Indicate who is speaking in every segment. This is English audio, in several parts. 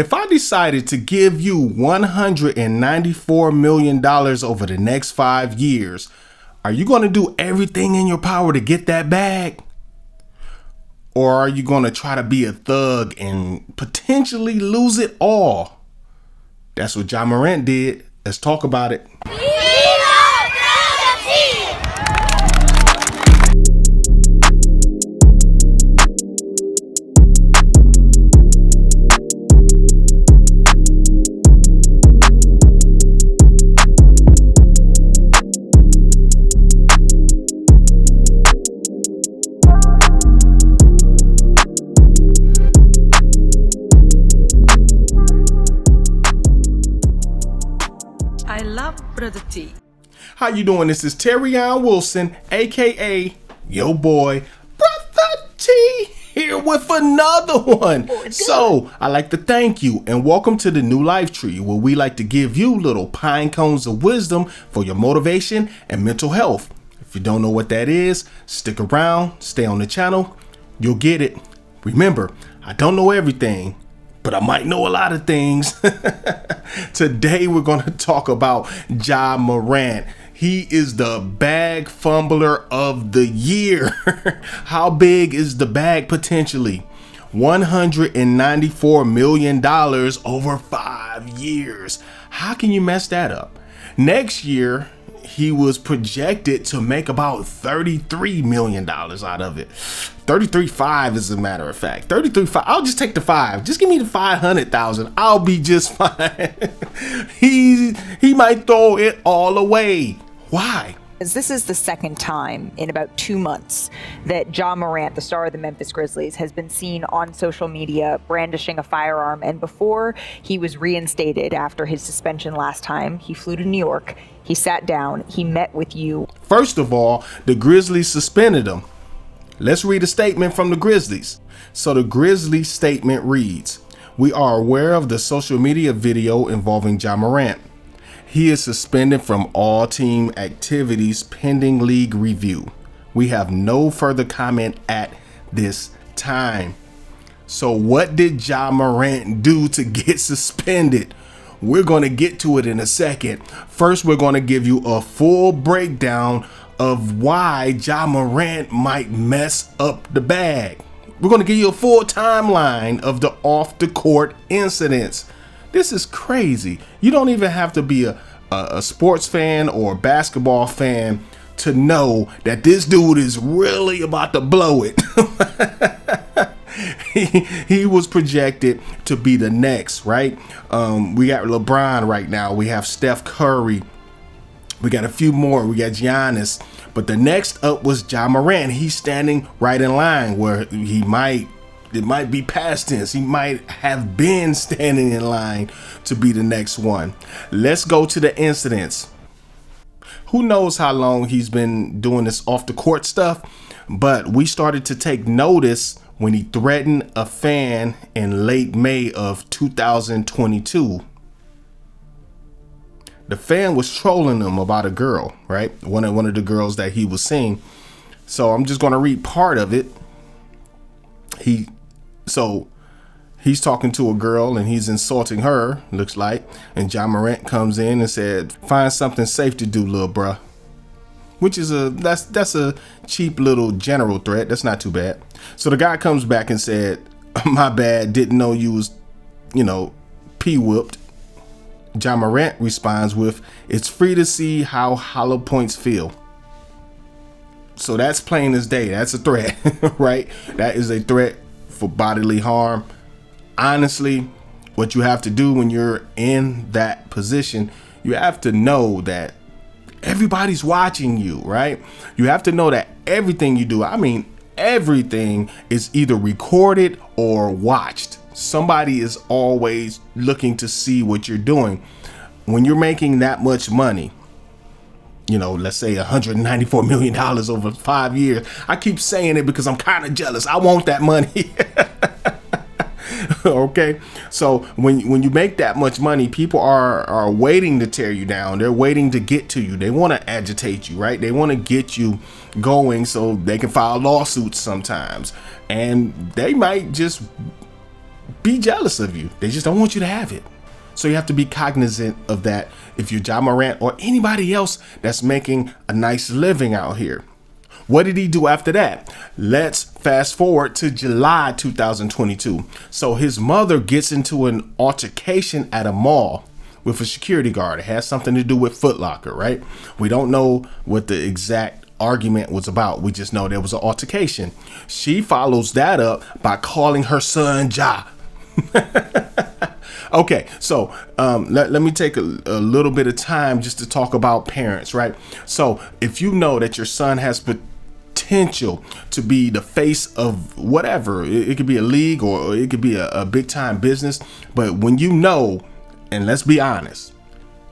Speaker 1: If I decided to give you $194 million over the next 5 years, are you going to do everything in your power to get that bag? Or are you going to try to be a thug and potentially lose it all? That's what Ja Morant did. Let's talk about it.
Speaker 2: I love Brotha T.
Speaker 1: How you doing? This is Terrion Wilson, aka yo boy Brotha T, here with another one. So I like to thank you and welcome to the New Life Tree, where we like to give you little pine cones of wisdom for your motivation and mental health. If you don't know what that is, stick around, stay on the channel, you'll get it. Remember, I don't know everything, but I might know a lot of things. Today we're going to talk about Ja Morant. He is the bag fumbler of the year. How big is the bag potentially? $194 million over 5 years. How can you mess that up? Next year, he was projected to make about $33 million out of it. 33.5 as a matter of fact. 33.5. I'll just take the 5. Just give me the 500,000. I'll be just fine. He might throw it all away. Why?
Speaker 3: This is the second time in about 2 months that Ja Morant, the star of the Memphis Grizzlies, has been seen on social media brandishing a firearm. And before he was reinstated after his suspension last time, he flew to New York. He sat down. He met with you.
Speaker 1: First of all, the Grizzlies suspended him. Let's read a statement from the Grizzlies. So the Grizzlies statement reads, "We are aware of the social media video involving Ja Morant. He is suspended from all team activities pending league review. We have no further comment at this time." So what did Ja Morant do to get suspended? We're going to get to it in a second. First, we're going to give you a full breakdown of why Ja Morant might mess up the bag. We're going to give you a full timeline of the off the court incidents. This is crazy. You don't even have to be a sports fan or a basketball fan to know that this dude is really about to blow it. He was projected to be the next, right? We got LeBron right now. We have Steph Curry. We got a few more. We got Giannis. But the next up was Ja Morant. He's standing right in line where it might be past tense. He might have been standing in line to be the next one. Let's go to the incidents. Who knows how long he's been doing this off the court stuff, but we started to take notice when he threatened a fan in late May of 2022. The fan was trolling him about a girl, right? One of the girls that he was seeing. So I'm just going to read part of it. He's talking to a girl and he's insulting her, looks like. And Ja Morant comes in and said, "Find something safe to do, little bruh." Which is that's a cheap little general threat. That's not too bad. So the guy comes back and said, "My bad, didn't know you was, P-whipped." Ja Morant responds with, "It's free to see how hollow points feel." So that's plain as day. That's a threat, right? That is a threat for bodily harm. Honestly, what you have to do when you're in that position, you have to know that everybody's watching you, right? You have to know that everything you do, everything is either recorded or watched. Somebody is always looking to see what you're doing. When you're making that much money, let's say $194 million over 5 years. I keep saying it because I'm kind of jealous. I want that money. Okay, so when you make that much money, people are waiting to tear you down. They're waiting to get to you. They want to agitate you, right? They want to get you going so they can file lawsuits sometimes, and they might just be jealous of you. They just don't want you to have it. So you have to be cognizant of that if you're Ja Morant or anybody else that's making a nice living out here. What did he do after that? Let's fast forward to July 2022. So his mother gets into an altercation at a mall with a security guard. It has something to do with Foot Locker, right? We don't know what the exact argument was about. We just know there was an altercation. She follows that up by calling her son Ja. Okay, so let me take a little bit of time just to talk about parents, right? So if you know that your son has potential to be the face of whatever, it could be a league or it could be a big time business, but when you know, and let's be honest,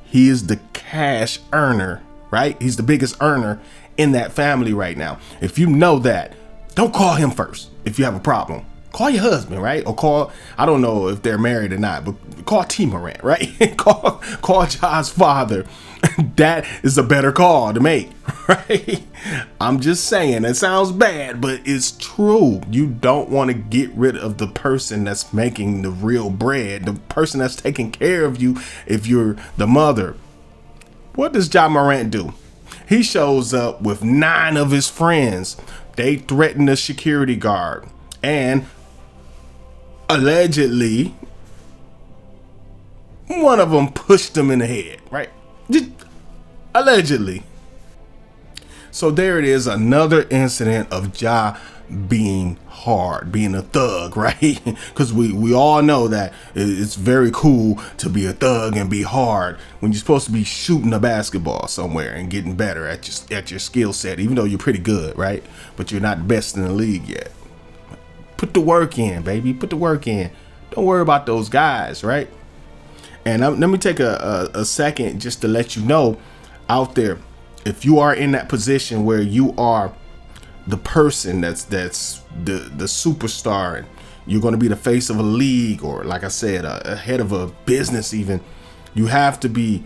Speaker 1: he is the cash earner, right? He's the biggest earner in that family right now. If you know that, don't call him first if you have a problem. Call your husband, right? Or call, I don't know if they're married or not, but call T Morant, right? call Ja's father. That is a better call to make, right? I'm just saying, it sounds bad, but it's true. You don't want to get rid of the person that's making the real bread, the person that's taking care of you if you're the mother. What does Ja Morant do? He shows up with 9 of his friends. They threaten the security guard. And allegedly, one of them pushed him in the head, right? Just allegedly. So there it is, another incident of Ja being hard, being a thug, right? Because we all know that it's very cool to be a thug and be hard when you're supposed to be shooting a basketball somewhere and getting better at your skill set, even though you're pretty good, right? But you're not best in the league yet. Put the work in, baby. Put the work in. Don't worry about those guys, right? And let me take a second just to let you know out there, if you are in that position where you are the person that's the superstar and you're going to be the face of a league, or like I said, a head of a business even, you have to be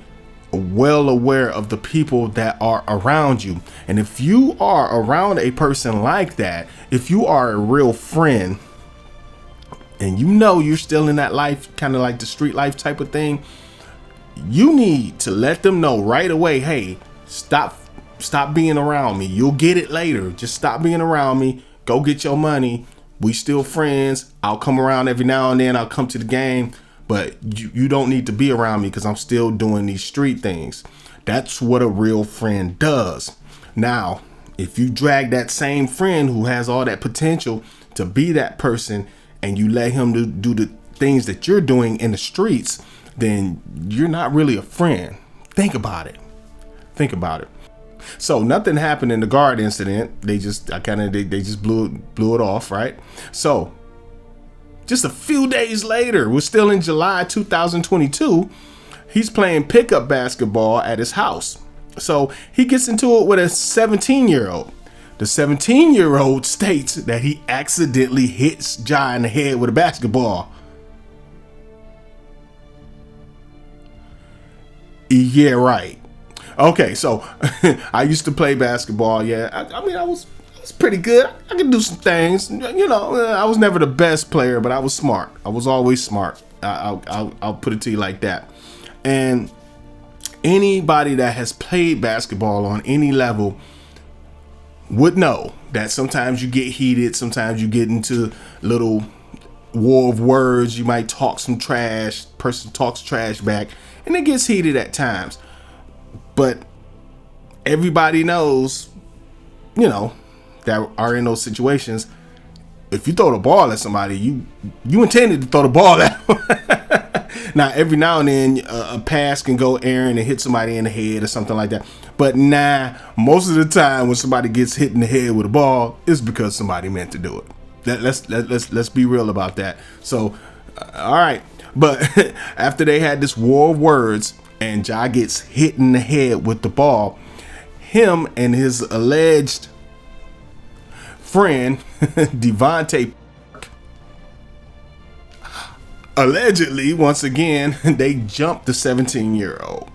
Speaker 1: well aware of the people that are around you. And if you are around a person like that, if you are a real friend and you know you're still in that life, kind of like the street life type of thing, you need to let them know right away, hey, stop being around me. You'll get it later. Just stop being around me. Go get your money. We still friends. I'll come around every now and then. I'll come to the game. But you don't need to be around me because I'm still doing these street things. That's what a real friend does. Now, if you drag that same friend who has all that potential to be that person and you let him do the things that you're doing in the streets, then you're not really a friend. Think about it. Think about it. So nothing happened in the guard incident. They just blew it off, right? So just a few days later, we're still in July 2022. He's playing pickup basketball at his house. So he gets into it with a 17-year-old. The 17-year-old states that he accidentally hits Ja in the head with a basketball. Yeah, right. Okay, so I used to play basketball. Yeah, I mean, I was pretty good. I could do some things. You know, I was never the best player, but I was smart. I was always smart. I'll put it to you like that. And anybody that has played basketball on any level would know that sometimes you get heated. Sometimes you get into little war of words. You might talk some trash. Person talks trash back, and it gets heated at times. But everybody knows, you know, that are in those situations. If you throw the ball at somebody, you intended to throw the ball at them. Now, every now and then, a pass can go errant and hit somebody in the head or something like that. But most of the time, when somebody gets hit in the head with a ball, it's because somebody meant to do it. Let's be real about that. So, all right. But after they had this war of words, and Ja gets hit in the head with the ball, him and his alleged friend, Devontae, allegedly, once again, they jumped the 17-year-old.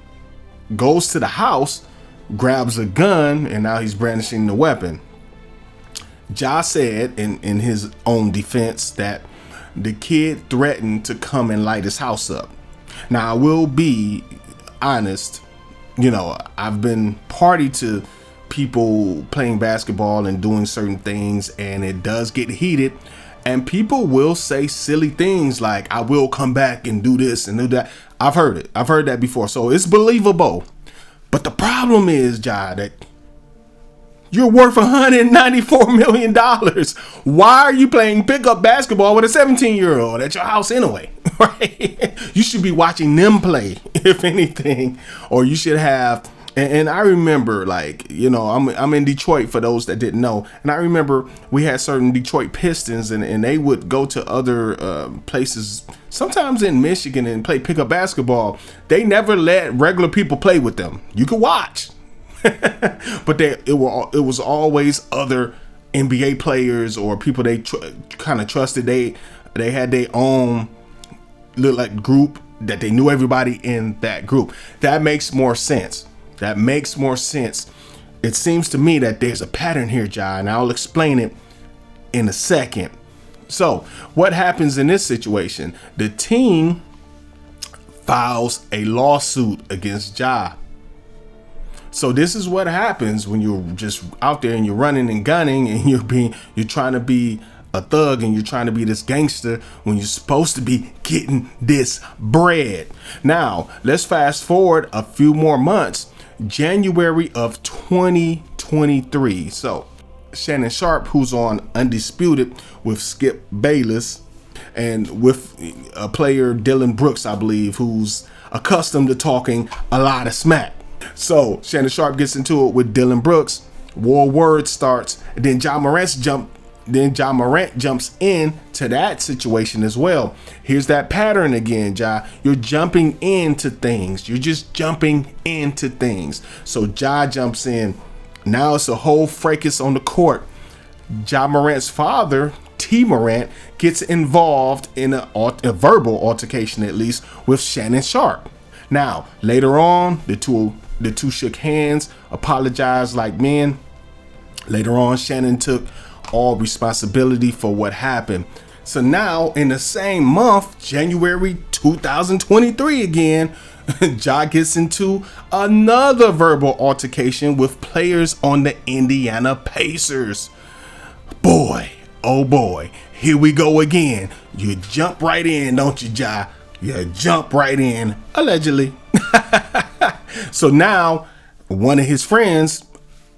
Speaker 1: Goes to the house, grabs a gun, and now he's brandishing the weapon. Ja said in his own defense that the kid threatened to come and light his house up. Now, I will be honest, I've been party to people playing basketball and doing certain things, and it does get heated, and people will say silly things like, I will come back and do this and do that. I've heard that before, so it's believable. But the problem is, Ja, that you're worth $194 million. Why are you playing pickup basketball with a 17-year-old at your house anyway? Right? You should be watching them play, if anything, or you should have. And I remember, I'm in Detroit, for those that didn't know. And I remember we had certain Detroit Pistons, and they would go to other places, sometimes in Michigan, and play pickup basketball. They never let regular people play with them. You could watch. But it was always other NBA players or people they kind of trusted. They had their own little group that they knew everybody in that group. That makes more sense. It seems to me that there's a pattern here, Ja, and I'll explain it in a second. So what happens in this situation? The team files a lawsuit against Ja. So this is what happens when you're just out there and you're running and gunning and you're trying to be a thug and you're trying to be this gangster when you're supposed to be getting this bread. Now, let's fast forward a few more months. January of 2023. So Shannon Sharpe, who's on Undisputed with Skip Bayless and with a player, Dylan Brooks, I believe, who's accustomed to talking a lot of smack. So Shannon Sharpe gets into it with Dylan Brooks. War word starts, and then Ja Morant jumps in to that situation as well. Here's that pattern again, Ja. You're jumping into things. You're just jumping into things. So Ja jumps in. Now it's a whole fracas on the court. Ja Morant's father, T Morant, gets involved in a verbal altercation, at least, with Shannon Sharpe. Now, later on, the two shook hands, apologized like men. Later on, Shannon took all responsibility for what happened. So now, in the same month, January 2023 again, Ja gets into another verbal altercation with players on the Indiana Pacers. Boy, oh boy, here we go again. You jump right in, don't you, Ja? You jump right in, allegedly. So now, one of his friends,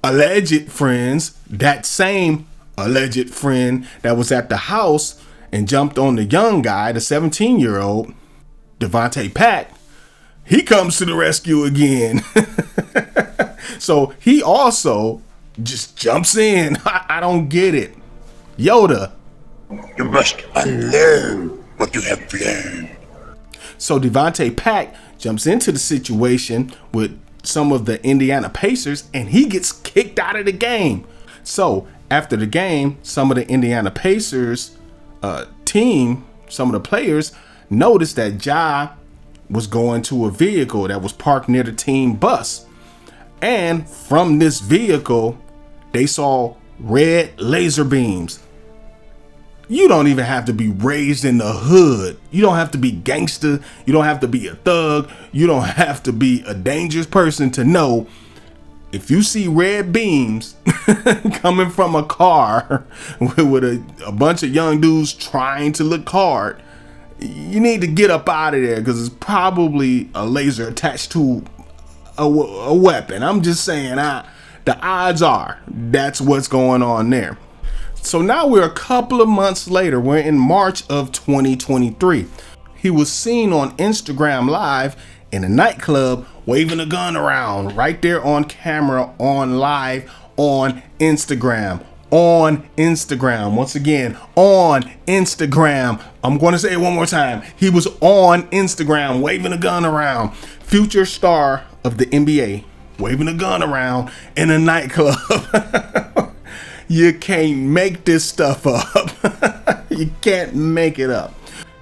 Speaker 1: alleged friends, that same alleged friend that was at the house and jumped on the young guy, the 17-year-old, Devontae Pack, he comes to the rescue again. So he also just jumps in. I don't get it. Yoda.
Speaker 4: You must unlearn what you have learned.
Speaker 1: So Devontae Pack jumps into the situation with some of the Indiana Pacers, and he gets kicked out of the game. So after the game, some of the Indiana Pacers team, some of the players noticed that Ja was going to a vehicle that was parked near the team bus. And from this vehicle, they saw red laser beams. You don't even have to be raised in the hood. You don't have to be gangster. You don't have to be a thug. You don't have to be a dangerous person to know if you see red beams coming from a car with a bunch of young dudes trying to look hard, you need to get up out of there, because it's probably a laser attached to a weapon. I'm just saying, the odds are that's what's going on there. So now we're a couple of months later. We're in March of 2023. He was seen on Instagram Live in a nightclub waving a gun around right there on camera, on live, on Instagram. On Instagram. Once again, on Instagram. I'm going to say it one more time. He was on Instagram waving a gun around. Future star of the NBA waving a gun around in a nightclub. You can't make this stuff up. You can't make it up.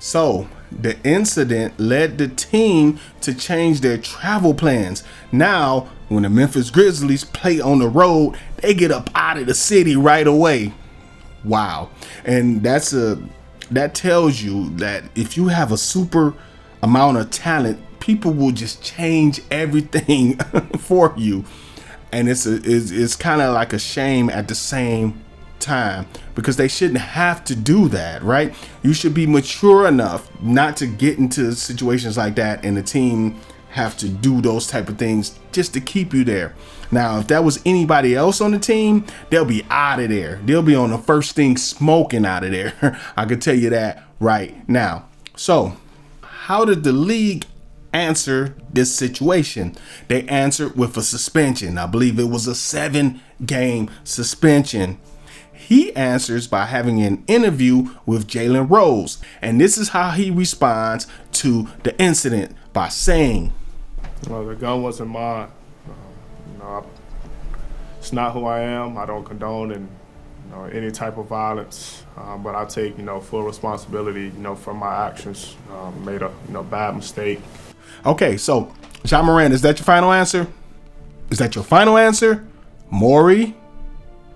Speaker 1: So the incident led the team to change their travel plans. Now, when the Memphis Grizzlies play on the road, they get up out of the city right away. Wow. And that's a that tells you that if you have a super amount of talent, people will just change everything for you. And it's kind of like a shame at the same time, because they shouldn't have to do that, right? You should be mature enough not to get into situations like that and the team have to do those type of things just to keep you there. Now, if that was anybody else on the team, they'll be out of there. They'll be on the first thing smoking out of there. I can tell you that right now. So how did the league answer this situation? They answered with a suspension. I believe it was a 7-game suspension. He answers by having an interview with Jalen Rose. And this is how he responds to the incident, by saying,
Speaker 5: well, the gun wasn't mine. It's not who I am. I don't condone any type of violence, but I take full responsibility for my actions. Made a bad mistake.
Speaker 1: Okay, so Ja Morant, is that your final answer? Is that your final answer? Maury?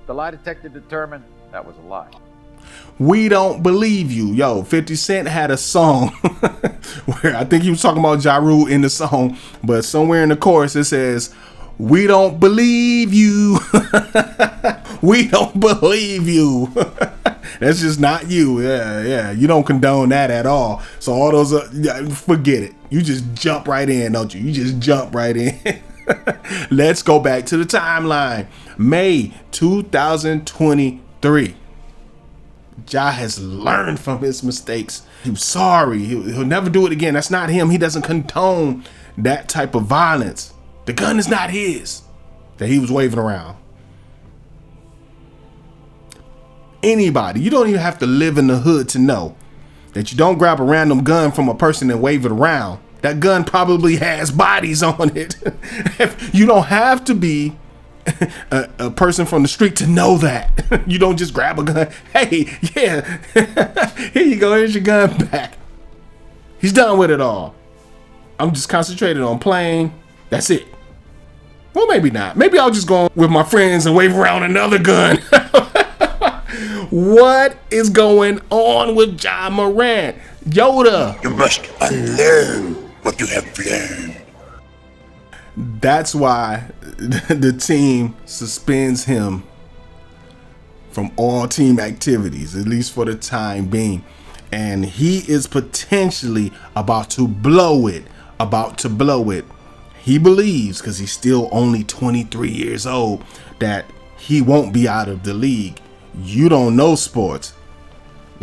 Speaker 6: The lie detector determined that was a lie.
Speaker 1: We don't believe you. Yo, 50 Cent had a song where I think he was talking about Ja Rule in the song, but somewhere in the chorus it says, "We don't believe you." We don't believe you. That's just not you. Yeah. You don't condone that at all. So all those, forget it. You just jump right in, don't you? You just jump right in. Let's go back to the timeline. May 2023. Ja has learned from his mistakes. He's sorry. He'll never do it again. That's not him. He doesn't condone that type of violence. The gun is not his that he was waving around. Anybody, you don't even have to live in the hood to know that you don't grab a random gun from a person and wave it around. That gun probably has bodies on it. You don't have to be a person from the street to know that. You don't just grab a gun. Hey, yeah, here you go. Here's your gun back. He's done with it all. I'm just concentrated on playing. That's it. Well, maybe not. Maybe I'll just go with my friends and wave around another gun. What is going on with Ja Morant? Yoda.
Speaker 4: You must unlearn what you have learned.
Speaker 1: That's why the team suspends him from all team activities, at least for the time being. And he is potentially about to blow it. He believes, because he's still only 23 years old, that he won't be out of the league. You don't know sports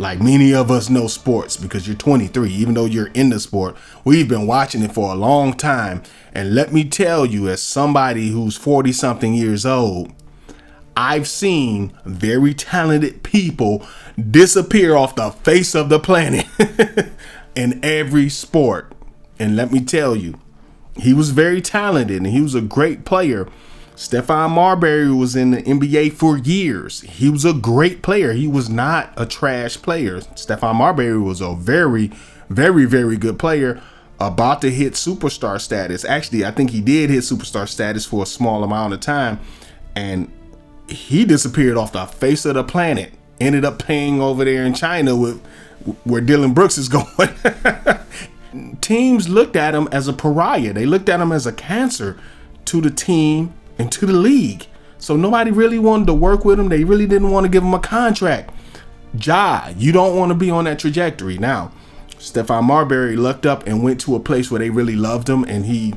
Speaker 1: like many of us know sports, because you're 23, even though you're in the sport. We've been watching it for a long time. And let me tell you, as somebody who's 40 something years old, I've seen very talented people disappear off the face of the planet in every sport. And let me tell you, he was very talented and he was a great player. Stephon Marbury was in the NBA for years. He was a great player. He was not a trash player. Stephon Marbury was a very, very, very good player, about to hit superstar status. Actually, I think he did hit superstar status for a small amount of time, and he disappeared off the face of the planet. Ended up playing over there in China with where Dylan Brooks is going. Teams looked at him as a pariah. They looked at him as a cancer to the team and to the league. So nobody really wanted to work with him. They really didn't want to give him a contract. Ja, you don't want to be on that trajectory. Now, Stephon Marbury lucked up and went to a place where they really loved him and he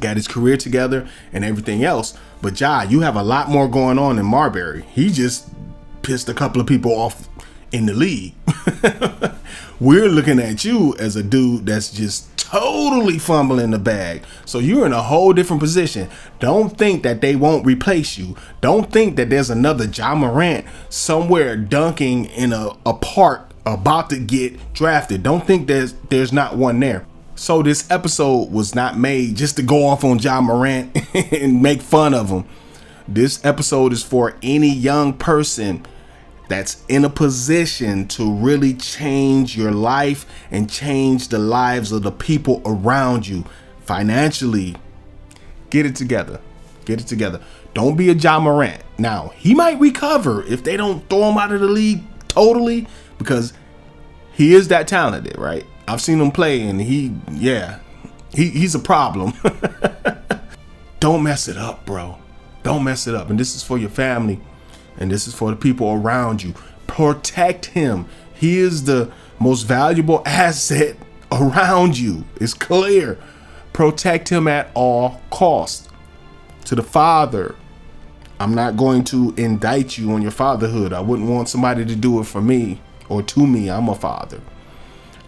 Speaker 1: got his career together and everything else. But Ja, you have a lot more going on than Marbury. He just pissed a couple of people off in the league. We're looking at you as a dude that's just totally fumbling the bag. So you're in a whole different position. Don't think that they won't replace you. Don't think that there's another Ja Morant somewhere dunking in a park about to get drafted. Don't think there's not one there. So this episode was not made just to go off on Ja Morant and make fun of him. This episode is for any young person that's in a position to really change your life and change the lives of the people around you financially. Get it together. Get it together. Don't be a Ja Morant. Now, he might recover if they don't throw him out of the league totally, because He is that talented, right? I've seen him play, and he's a problem. Don't mess it up, bro. Don't mess it up. And this is for your family, and this is for the people around you. Protect him. He is the most valuable asset around you. It's clear. Protect him at all costs. To the father, I'm not going to indict you on your fatherhood. I wouldn't want somebody to do it for me or to me. I'm a father.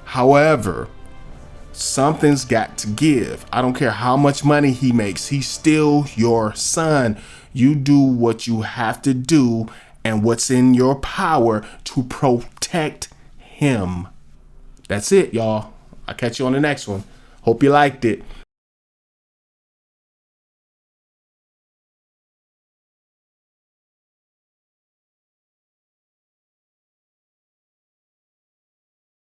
Speaker 1: However, something's got to give. I don't care how much money he makes. He's still your son. You do what you have to do and what's in your power to protect him. That's it, y'all. I'll catch you on the next one. Hope you liked it.